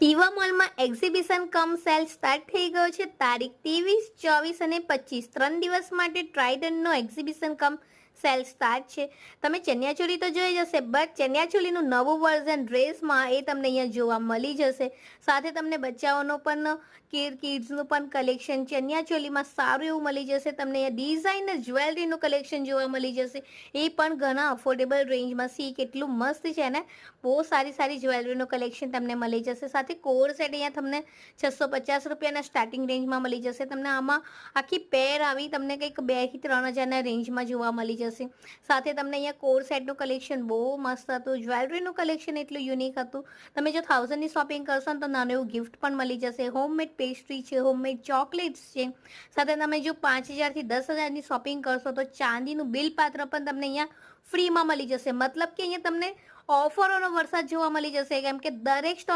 Eva મોલમાં exhibition કમ cell start થઈ ગયો છે. તારીખ 23, 24 અને 25 3 દિવસ માટે ટ્રાઇડન્ટનો એક્ઝિબિશન કમ સેલ સ્ટાર્ટ છે. તમે ચણિયાચોળી તો જોઈ જશે, બટ ચણિયાચોળીનું નવું વર્ઝન ડ્રેસમાં એ તમને અહીંયા જોવા મળી જશે. સાથે તમને બચ્ચાઓનો પણ કિડ્સનું પણ કલેક્શન ચણિયાચોળીમાં સારું એવું મળી જશે. તમને અહીંયા ડિઝાઇનર જ્વેલરીનું કલેક્શન જોવા મળી જશે, એ પણ ઘણા અફોર્ડેબલ રેન્જમાં. સી કેટલું મસ્ત છે ને, બહુ સારી સારી જ્વેલરીનું કલેક્શન તમને મળી જશે. સાથે કોર સેટ અહીંયા તમને 650 રૂપિયાના સ્ટાર્ટિંગ રેન્જમાં મળી જશે. તમને આમાં આખી પેર આવી તમને કંઈક 2 થી 3 હજારના રેન્જમાં જોવા મળી જશે. સાથે તમને અહીંયા કોર સેટનું કલેક્શન બહુ મસ્ત હતું, જ્વેલરીનું કલેક્શન એટલું યુનિક હતું. તમે જો 1000ની શોપિંગ કરશો ને તો નાનું એવું ગિફ્ટ પણ મળી જશે. હોમમેડ પેસ્ટ્રી છે, હોમમેડ ચોકલેટ્સ છે. સાથે તમે જો 5000થી 10000ની શોપિંગ કરશો તો ચાંદીનું બિલ પાત્ર પણ તમને અહીંયા ફ્રીમાં મળી જશે. મતલબ કે અહીંયા તમને ઓફરોનો વરસાદ જોવા મળી જશે, કેમ કે દરેક સ્ટોલ